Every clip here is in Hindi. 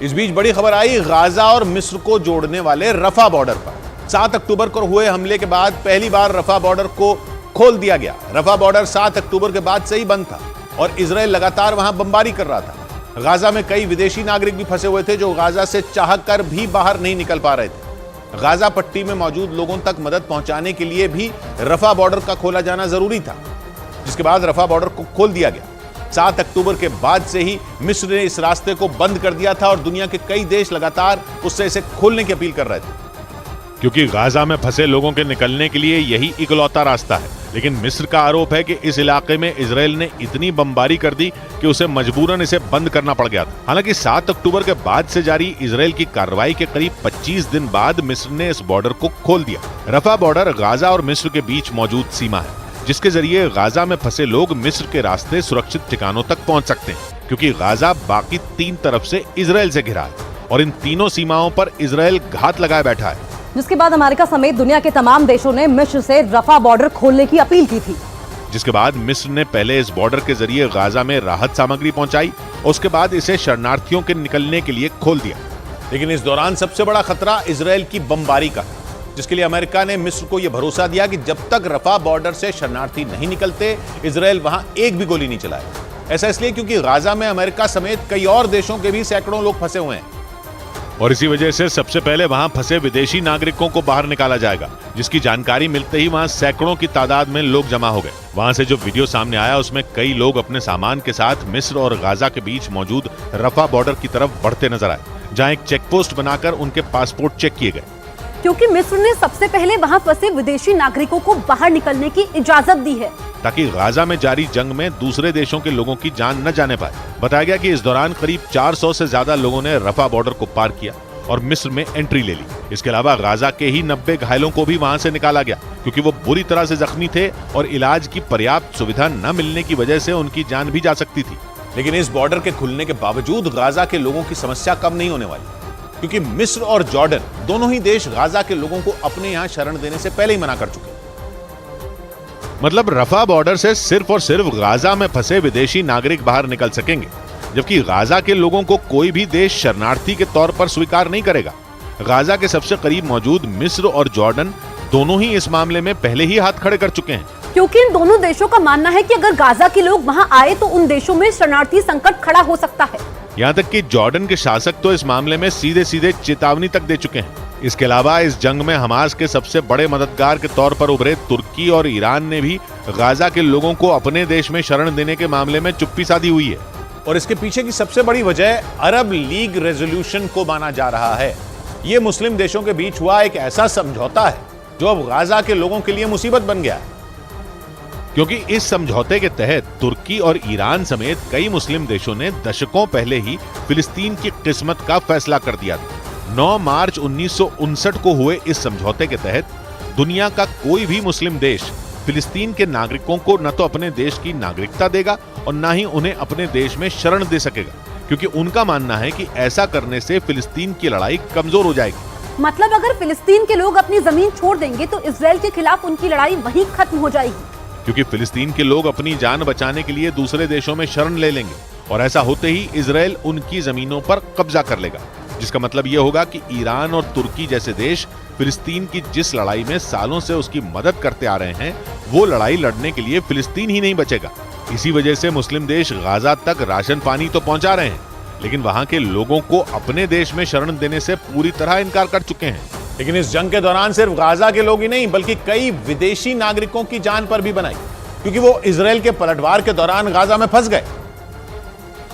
इस बीच बड़ी खबर आई गाजा और मिस्र को जोड़ने वाले रफा बॉर्डर पर 7 अक्टूबर को हुए हमले के बाद पहली बार रफा बॉर्डर को खोल दिया गया। रफा बॉर्डर 7 अक्टूबर के बाद से ही बंद था और इजराइल लगातार वहां बमबारी कर रहा था। गाजा में कई विदेशी नागरिक भी फंसे हुए थे जो गाजा से चाहकर भी बाहर नहीं निकल पा रहे थे। गाजा पट्टी में मौजूद लोगों तक मदद पहुंचाने के लिए भी रफा बॉर्डर का खोला जाना जरूरी था, जिसके बाद रफा बॉर्डर को खोल दिया गया। 7 अक्टूबर के बाद से ही मिस्र ने इस रास्ते को बंद कर दिया था और दुनिया के कई देश लगातार उससे इसे खोलने की अपील कर रहे थे, क्योंकि गाजा में फंसे लोगों के निकलने के लिए यही इकलौता रास्ता है। लेकिन मिस्र का आरोप है कि इस इलाके में इजराइल ने इतनी बमबारी कर दी कि उसे मजबूरन इसे बंद करना पड़ गया था। हालांकि 7 अक्टूबर के बाद से जारी इजराइल की कार्रवाई के करीब 25 दिन बाद मिस्र ने इस बॉर्डर को खोल दिया। रफा बॉर्डर गाजा और मिस्र के बीच मौजूद सीमा है, जिसके जरिए गाजा में फंसे लोग मिस्र के रास्ते सुरक्षित ठिकानों तक पहुंच सकते हैं, क्योंकि गाजा बाकी 3 तरफ से इजराइल से घिरा है और इन तीनों सीमाओं पर इजराइल घात लगाए बैठा है। जिसके बाद अमेरिका समेत दुनिया के तमाम देशों ने मिस्र से रफा बॉर्डर खोलने की अपील की थी। जिसके बाद मिस्र ने पहले इस बॉर्डर के जरिए गाजा में राहत सामग्री पहुंचाई और उसके बाद इसे शरणार्थियों के निकलने के लिए खोल दिया। लेकिन इस दौरान सबसे बड़ा खतरा इजराइल की बमबारी का, जिसके लिए अमेरिका ने मिस्र को यह भरोसा दिया कि जब तक रफा बॉर्डर से शरणार्थी नहीं निकलते इजराइल वहां एक भी गोली नहीं चलाएगा। ऐसा इसलिए क्योंकि गाजा में अमेरिका समेत कई और देशों के भी सैकड़ों लोग फंसे हुए हैं और इसी वजह से सबसे पहले वहां फंसे विदेशी नागरिकों को बाहर निकाला जाएगा, जिसकी जानकारी मिलते ही वहां सैकड़ों की तादाद में लोग जमा हो गए। वहां से जो वीडियो सामने आया उसमें कई लोग अपने सामान के साथ मिस्र और गाजा के बीच मौजूद रफा बॉर्डर की तरफ बढ़ते नजर आए, जहां एक चेक पोस्ट बनाकर उनके पासपोर्ट चेक किए गए, क्योंकि मिस्र ने सबसे पहले वहां फंसे विदेशी नागरिकों को बाहर निकलने की इजाजत दी है, ताकि गाजा में जारी जंग में दूसरे देशों के लोगों की जान न जाने पाए। बताया गया कि इस दौरान करीब 400 से ज्यादा लोगों ने रफा बॉर्डर को पार किया और मिस्र में एंट्री ले ली। इसके अलावा गाजा के ही 90 घायलों को भी वहां से निकाला गया, क्योंकि वो बुरी तरह से जख्मी थे और इलाज की पर्याप्त सुविधा न मिलने की वजह से उनकी जान भी जा सकती थी। लेकिन इस बॉर्डर के खुलने के बावजूद गाजा के लोगों की समस्या कम नहीं होने वाली, क्योंकि मिस्र और जॉर्डन दोनों ही देश गाजा के लोगों को अपने यहां शरण देने से पहले ही मना कर चुके हैं। मतलब रफा बॉर्डर से सिर्फ और सिर्फ गाजा में फंसे विदेशी नागरिक बाहर निकल सकेंगे, जबकि गाजा के लोगों को कोई भी देश शरणार्थी के तौर पर स्वीकार नहीं करेगा। गाजा के सबसे करीब मौजूद मिस्र और जॉर्डन दोनों ही इस मामले में पहले ही हाथ खड़े कर चुके हैं, क्योंकि इन दोनों देशों का मानना है कि अगर गाजा के लोग वहां आए तो उन देशों में शरणार्थी संकट खड़ा हो सकता है। यहाँ तक कि जॉर्डन के शासक तो इस मामले में सीधे सीधे चेतावनी तक दे चुके हैं। इसके अलावा इस जंग में हमास के सबसे बड़े मददगार के तौर पर उभरे तुर्की और ईरान ने भी गाजा के लोगों को अपने देश में शरण देने के मामले में चुप्पी साधी हुई है। और इसके पीछे की सबसे बड़ी वजह अरब लीग रेजोल्यूशन को माना जा रहा है। ये मुस्लिम देशों के बीच हुआ एक ऐसा समझौता है जो अब गाजा के लोगों के लिए मुसीबत बन गया है, क्योंकि इस समझौते के तहत तुर्की और ईरान समेत कई मुस्लिम देशों ने दशकों पहले ही फिलिस्तीन की किस्मत का फैसला कर दिया था। 9 मार्च 1959 को हुए इस समझौते के तहत दुनिया का कोई भी मुस्लिम देश फिलिस्तीन के नागरिकों को न तो अपने देश की नागरिकता देगा और न ही उन्हें अपने देश में शरण दे सकेगा, क्योंकि उनका मानना है कि ऐसा करने से फिलिस्तीन की लड़ाई कमजोर हो जाएगी। मतलब अगर फिलिस्तीन के लोग अपनी जमीन छोड़ देंगे तो इजराइल के खिलाफ उनकी लड़ाई वहीं खत्म हो जाएगी, क्योंकि फिलिस्तीन के लोग अपनी जान बचाने के लिए दूसरे देशों में शरण ले लेंगे और ऐसा होते ही इजराइल उनकी जमीनों पर कब्जा कर लेगा, जिसका मतलब यह होगा कि ईरान और तुर्की जैसे देश फिलिस्तीन की जिस लड़ाई में सालों से उसकी मदद करते आ रहे हैं, वो लड़ाई लड़ने के लिए फिलिस्तीन ही नहीं बचेगा। इसी वजह से मुस्लिम देश गाजा तक राशन पानी तो पहुंचा रहे हैं, लेकिन वहां के लोगों को अपने देश में शरण देने से पूरी तरह इनकार कर चुके हैं। लेकिन इस जंग के दौरान सिर्फ गाजा के लोग ही नहीं बल्कि कई विदेशी नागरिकों की जान पर भी बनाई, क्योंकि वो इजराइल के पलटवार के दौरान गाजा में फंस गए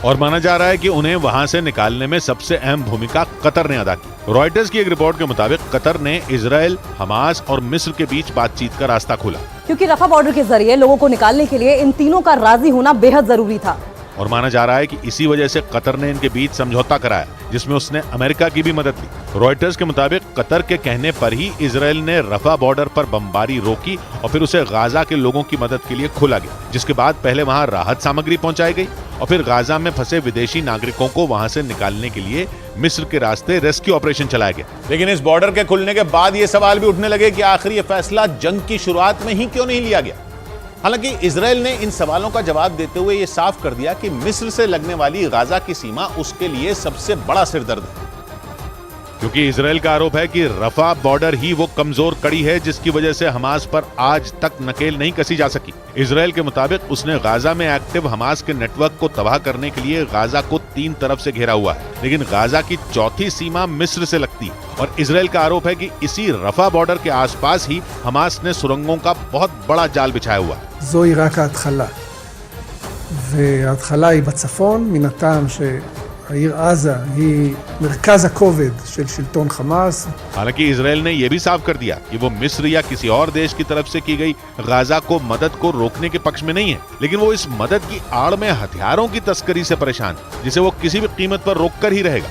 और माना जा रहा है कि उन्हें वहां से निकालने में सबसे अहम भूमिका कतर ने अदा की। रॉयटर्स की एक रिपोर्ट के मुताबिक कतर ने इजराइल, हमास और मिस्र के बीच बातचीत का रास्ता खोला, क्योंकि रफा बॉर्डर के जरिए लोगों को निकालने के लिए इन तीनों का राजी होना बेहद जरूरी था। और माना जा रहा है कि इसी वजह से कतर ने इनके बीच समझौता कराया, जिसमें उसने अमेरिका की भी मदद ली। रॉयटर्स के मुताबिक कतर के कहने पर ही इजराइल ने रफा बॉर्डर पर बमबारी रोकी और फिर उसे गाजा के लोगों की मदद के लिए खोला गया, जिसके बाद पहले वहां राहत सामग्री पहुंचाई गई और फिर गाजा में फंसे विदेशी नागरिकों को वहां से निकालने के लिए मिस्र के रास्ते रेस्क्यू ऑपरेशन चलाया गया। लेकिन इस बॉर्डर के खुलने के बाद ये सवाल भी उठने लगे कि आखिर ये फैसला जंग की शुरुआत में ही क्यों नहीं लिया गया। हालांकि इजराइल ने इन सवालों का जवाब देते हुए यह साफ कर दिया कि मिस्र से लगने वाली गाजा की सीमा उसके लिए सबसे बड़ा सिरदर्द है, क्योंकि इजराइल का आरोप है कि रफा बॉर्डर ही वो कमजोर कड़ी है जिसकी वजह से हमास पर आज तक नकेल नहीं कसी जा सकी। इजराइल के मुताबिक उसने गाजा में एक्टिव हमास के नेटवर्क को तबाह करने के लिए गाजा को 3 तरफ से घेरा हुआ है, लेकिन गाजा की चौथी सीमा मिस्र से लगती है और इजराइल का आरोप है कि इसी रफा बॉर्डर के आसपास ही हमास ने सुरंगों का बहुत बड़ा जाल बिछाया हुआ है। זוהי רק ההתחלה. וההתחלה היא בצפון, מן הטעם שהעיר עזה היא מרכז הכובד של שלטון חמאס. हालांकि इजराइल ने यह भी साफ कर दिया कि वो मिस्र या किसी और देश की तरफ से की गई गाजा को मदद को रोकने के पक्ष में नहीं है, लेकिन वो इस मदद की आड़ में हथियारों की तस्करी से परेशान है, जिसे वो किसी भी कीमत पर रोककर ही रहेगा।